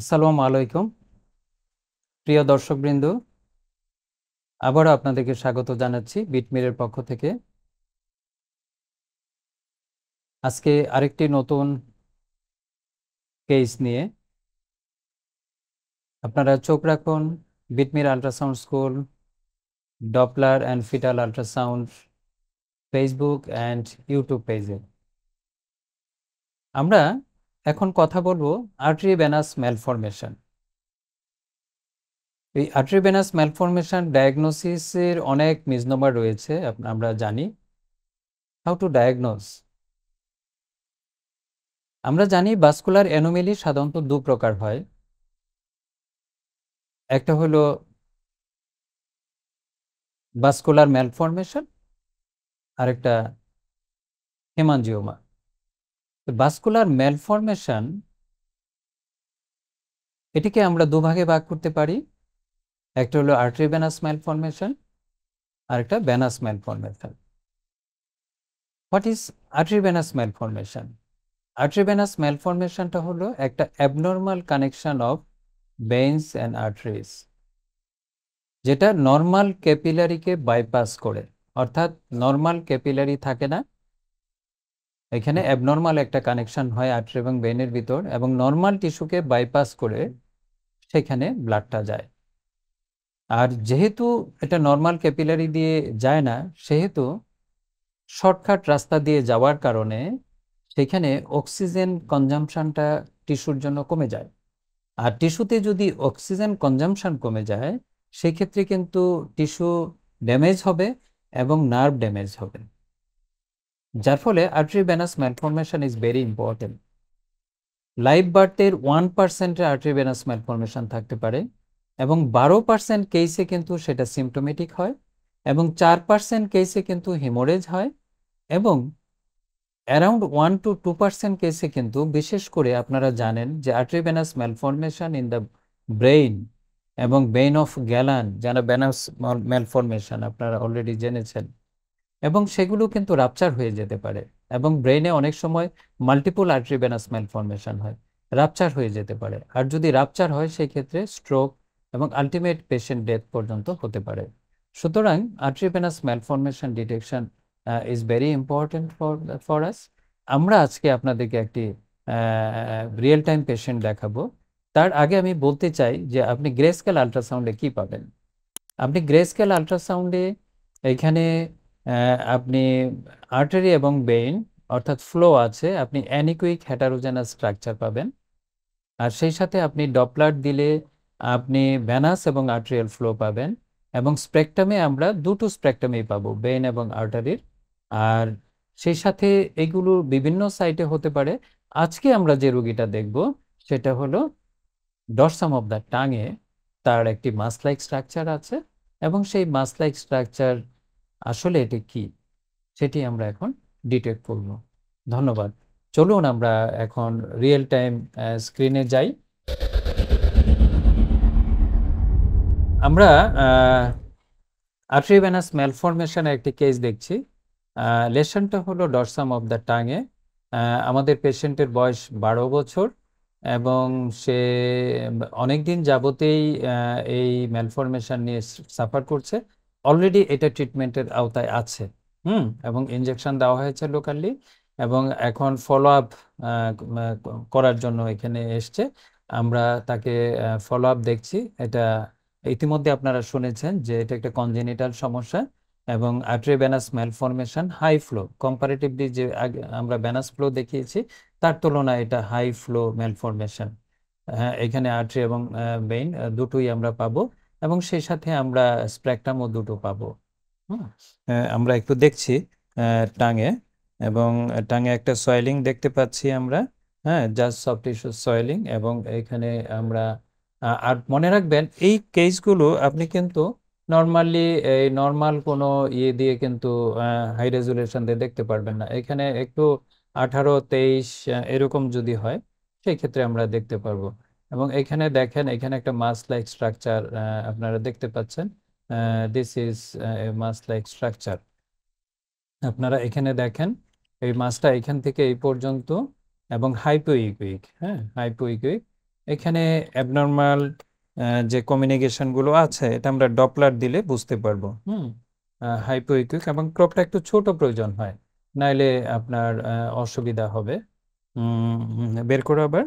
আসসালামু আলাইকুম প্রিয় দর্শকবৃন্দ, আবারও আপনাদেরকে স্বাগত জানাচ্ছি বিটমিরের পক্ষ থেকে। আজকে আরেকটি নতুন কেস নিয়ে আপনারা চোখ রাখুন বিটমির ultrasound school, Doppler and fetal ultrasound Facebook and YouTube পেজে। আমরা এখন কথা বলবো আর্টারি ভেনাস ম্যালফরমেশন। এই আর্টারি ভেনাস ম্যালফরমেশন ডায়াগনোসিসের অনেক মিসনোমার রয়েছে, আমরা জানি। How to diagnose? আমরা জানি ভাস্কুলার অ্যানোমেলি সাধারণত দু প্রকার হয়। একটা হলো ভাস্কুলার ম্যালফরমেশন, আরেকটা হেমানজিওমা। ভাস্কুলার ম্যালফরমেশন এটিকে আমরা দুভাগে ভাগ করতে পারি। একটা হলো আর্টারি ভেনাস ম্যালফরমেশন, আরেকটা venous malformation. What is artery venous malformation? Artery venous ম্যালফরমেশনটা হলো একটা abnormal connection of veins and arteries, যেটা নর্মাল ক্যাপিলারিকে বাইপাস করে। অর্থাৎ নর্মাল ক্যাপিলারি থাকে না, এখানে অ্যাবনর্মাল একটা কানেকশন হয় আর্টারি এবং ভেইনের ভিতর, এবং নর্মাল টিস্যুকে বাইপাস করে সেখানে ব্লাডটা যায়। আর যেহেতু এটা নর্মাল ক্যাপিলারি দিয়ে যায় না, সেহেতু শর্টকাট রাস্তা দিয়ে যাওয়ার কারণে সেখানে অক্সিজেন কনজাম্পশনটা টিস্যুর জন্য কমে যায়। আর টিস্যুতে যদি অক্সিজেন কনজাম্পশন কমে যায়, সেক্ষেত্রে কিন্তু টিস্যু ড্যামেজ হবে এবং নার্ভ ড্যামেজ হবে, যার ফলে artery venous malformation is very important. Live বার্থের 1% আর্টারি ভেনাস ম্যালফরমেশন থাকতে পারে, এবং 12% কেসে কিন্তু সেটা সিমটোমেটিক হয়, এবং 4% কেসে কিন্তু হিমোরেজ হয়, এবং অ্যারাউন্ড 1 to 2% কেসে কিন্তু, বিশেষ করে আপনারা জানেন যে artery venous malformation in the brain এবং বেইন অফ গ্যালান, যারা ভেনাস ম্যালফরমেশন আপনারা অলরেডি জেনেছেন, এবং সেগুলো কিন্তু রাপচার হয়ে যেতে পারে। এবং ব্রেইনে অনেক সময় মাল্টিপল আর্টারি ভেনাস ম্যালফরমেশন হয়, রাপচার হয়ে যেতে পারে। আর যদি রাপচার হয়, সেই ক্ষেত্রে স্ট্রোক এবং আলটিমেট পেশেন্ট ডেথ পর্যন্ত হতে পারে। সুতরাং artery venous malformation detection is very important for us. আমরা আজকে আপনাদেরকে একটি রিয়েল টাইম পেশেন্ট দেখাবো। তার আগে আমি বলতে চাই যে আপনি গ্রে স্কেল আল্ট্রাসাউন্ডে কি পাবেন। আপনি গ্রে স্কেল আল্ট্রাসাউন্ডে এখানে আপনি আর্টারি এবং ভেইন অর্থাৎ ফ্লো আছে, আপনি অ্যানিকুইক হেটারোজেনাস স্ট্রাকচার পাবেন। আর সেই সাথে আপনি ডপলার দিলে আপনি ভেনাস এবং আর্টেরিয়াল ফ্লো পাবেন, এবং স্পেকট্রামে আমরা দুটো স্পেকট্রামই পাবো, ভেইন এবং আর্টারির। আর সেই সাথে এগুলো বিভিন্ন সাইটে হতে পারে। আজকে আমরা যে রোগীটা দেখব সেটা হলো ডরসাম অফ দ্য টাঙে তার একটি মাস লাইক স্ট্রাকচার আছে, এবং সেই মাস লাইক স্ট্রাকচার আসলে এটি কি সেটি আমরা এখন ডিটেক্ট করব। ধন্যবাদ। চলুন আমরা এখন রিয়েল টাইম স্ক্রিনে যাই। আমরা আর্টারি ভেনাস ম্যালফরমেশনের একটি কেস দেখছি। লেশনটা হলো ডরসাম অফ দ্য টাঙে। আমাদের পেশেন্টের বয়স 12 বছর, এবং সে অনেকদিন যাবতেই এই ম্যালফরমেশন নিয়ে সাফার করছে। অলরেডি এটা ট্রিটমেন্টের আওতায় আছে, এবং ইনজেকশন দেওয়া হয়েছে লোকালি, এবং এখন ফলো আপ করার জন্য এখানে এসছে। আমরা তাকে ফলো আপ দেখছি। এটা ইতিমধ্যে আপনারা শুনেছেন যে এটা একটা কনজেনিটাল সমস্যা, এবং artery venous malformation high flow, comparatively যে আমরা ভেনাস ফ্লো দেখিয়েছি তার তুলনায় এটা হাই ফ্লো ম্যালফরমেশন। এখানে আর্টারি এবং ভেইন দুটোই আমরা পাবো, এবং সেই সাথে আমরা স্প্রেকটামও দুটো পাবো। আমরা একটু দেখছি টাঙে, এবং টাঙে একটা সয়েলিং দেখতে পাচ্ছি আমরা। জাস্ট সফট টিস্যু সয়েলিং, এবং এখানে আমরা আর মনে রাখবেন এই কেসগুলো আপনি কিন্তু নর্মালি এই নর্মাল কোনো ইয়ে দিয়ে কিন্তু হাই রেজুলেশন দিয়ে দেখতে পারবেন না। এখানে একটু 18-23 এরকম যদি হয়, সেই ক্ষেত্রে আমরা দেখতে পারবো। এবং এখানে দেখেন, এখানে একটা মাস লাইক স্ট্রাকচার আপনারা দেখতে পাচ্ছেন। This is a mass like structure. আপনারা এখানে দেখেন এই মাছটা এখান থেকে এই পর্যন্ত, এবং হাইপোইকুইক, হাইপোইকুইক, এখানে অ্যাবনর্মাল যে কমিউনিকেশনগুলো আছে এটা আমরা ডপলার দিলে বুঝতে পারবো। হাইপোইকুইক এবং ক্রপটা একটু ছোট প্রয়োজন হয়, নাইলে আপনার অসুবিধা হবে। বের করো আবার।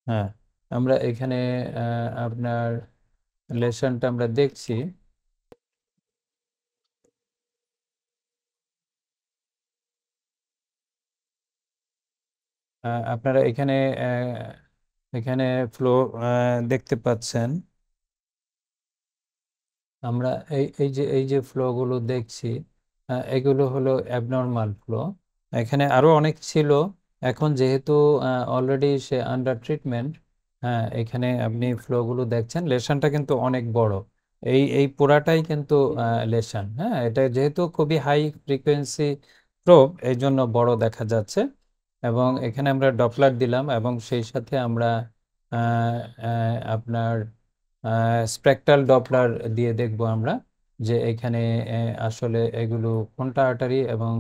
হ্যাঁ, আমরা এখানে আপনার লেসনটা আমরা দেখছি। আপনারা এখানে এখানে ফ্লো দেখতে পাচ্ছেন। আমরা এই যে ফ্লোগুলো দেখছি, এগুলো হলো অ্যাবনর্মাল ফ্লো। এখানে আরো অনেক ছিল, এখন যেহেতু অলরেডি সে আন্ডার ট্রিটমেন্ট। হ্যাঁ, এখানে আপনি ফ্লোগুলো দেখছেন, লেশনটা কিন্তু অনেক বড়। এই এই পুরাটাই কিন্তু লেশন। হ্যাঁ, এটা যেহেতু খুবই হাই ফ্রিকোয়েন্সি প্রোব, এই জন্য বড় দেখা যাচ্ছে। এবং এখানে আমরা ডপলার দিলাম এবং সেই সাথে আমরা আপনার স্পেকট্রাল ডপলার দিয়ে দেখব আমরা যে এখানে আসলে এগুলো কোনটা আর্টারি এবং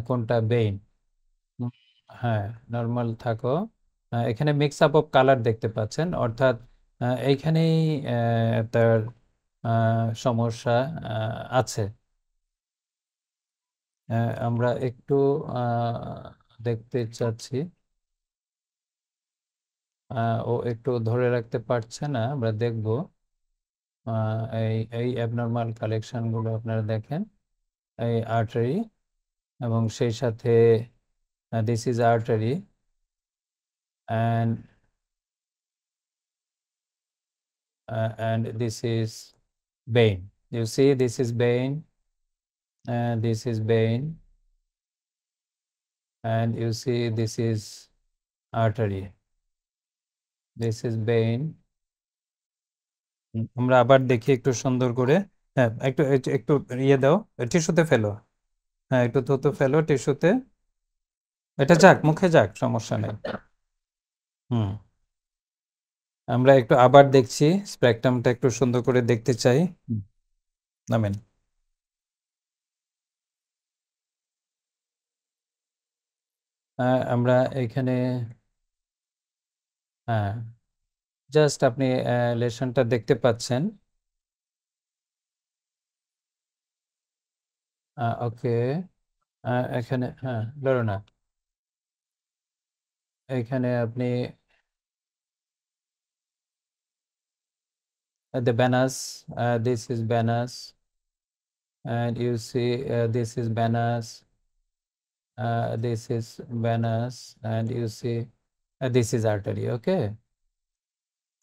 কোনটা বেইন। হ্যাঁ, নর্মাল থাকো। এখানে মিক্স আপ অফ কালার দেখতে পাচ্ছেন, অর্থাৎ এইখানেই তার সমস্যা আছে। আমরা একটু দেখতে চাচ্ছি। ও একটু ধরে রাখতে পারছে না, আমরা দেখব। এই এই অ্যাবনর্মাল কালেকশনগুলো আপনারা দেখেন, এই আর্টারি এবং সেই সাথে this is artery and and this is vein. You see, this is vein and this is vein, and you see this is artery. This is vein. আমরা আবার দেখি একটু সুন্দর করে। হ্যাঁ, একটু একটু একটু ইয়ে দাও, টিস্যুতে ফেলো। হ্যাঁ, একটু থুতু ফেলো টিস্যুতে। এটা যাক, মুখে যাক, সমস্যা নেই। হুম, আমরা একটু আবার দেখছি, স্পেকট্রামটা একটু সুন্দর করে দেখতে চাই। নামেন। আমরা এখানে, হ্যাঁ, জাস্ট আপনি লেশনটা দেখতে পাচ্ছেন। ওকে, এখানে, হ্যাঁ, ধরো না, এখানে আপনি the venous, this is venous, and you see this is venous, this is venous, and you see this is artery. Okay,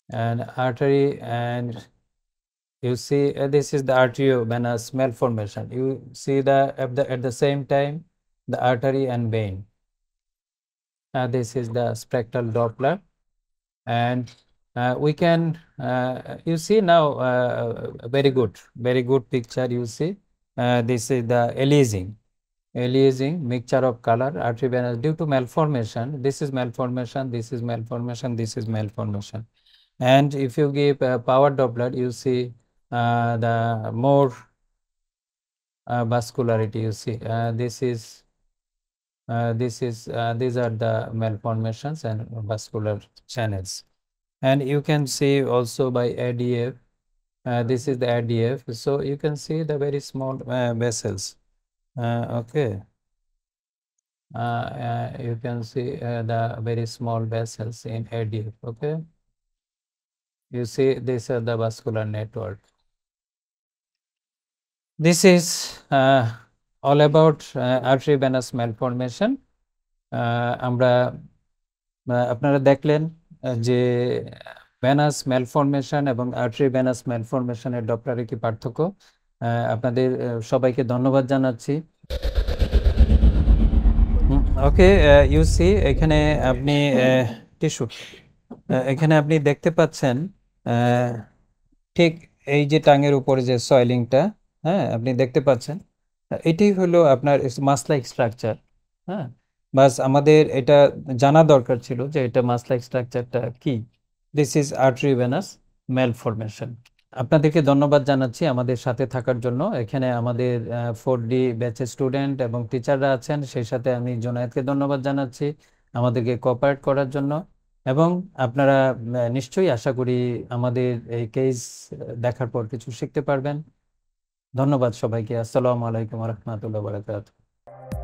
and artery, and you see this is the arteriovenous malformation. You see the at the same time the artery and vein. This is the spectral Doppler, and we can you see now very good picture. You see this is the aliasing mixture of color arteriovenous due to malformation. This is malformation, this is malformation, this is malformation. And if you give power Doppler, you see the more vascularity. You see these are the malformations and vascular channels. And you can see also by ADF, this is the ADF, so you can see the very small vessels. Okay, you can see the very small vessels in ADF. Okay, you see these are the vascular network. This is all about arteriovenous malformation. আমরা আপনারা দেখলেন যে venous malformation এবং arteriovenous ম্যালফরমেশনের ডপলারে কি পার্থক্য। আপনাদের সবাইকে ধন্যবাদ জানাচ্ছি। ওকে, ইউ সি এখানে আপনি টিস্যু, এখানে আপনি দেখতে পাচ্ছেন ঠিক এই যে টাঙের উপরে যে সয়েলিংটা, হ্যাঁ, আপনি দেখতে পাচ্ছেন, এটাই হলো আপনার মাস লাইক স্ট্রাকচার। হ্যাঁ, বাস আমাদের এটা জানা দরকার ছিল যে এটা মাস লাইক স্ট্রাকচারটা কি। This is arteriovenous malformation. আপনাদেরকে ধন্যবাদ জানাচ্ছি আমাদের সাথে থাকার জন্য। এখানে আমাদের 4D ব্যাচের স্টুডেন্ট এবং টিচাররা আছেন, সেই সাথে আমি জোনায়েদকে ধন্যবাদ জানাচ্ছি আমাদেরকে কোঅপারেট করার জন্য। এবং আপনারা নিশ্চয়ই আশা করি আমাদের এই কেস দেখার পর কিছু শিখতে পারবেন। ধন্যবাদ সবাইকে। আসসালামু আলাইকুম রহমতুল্লাহ বারাকাতুহু।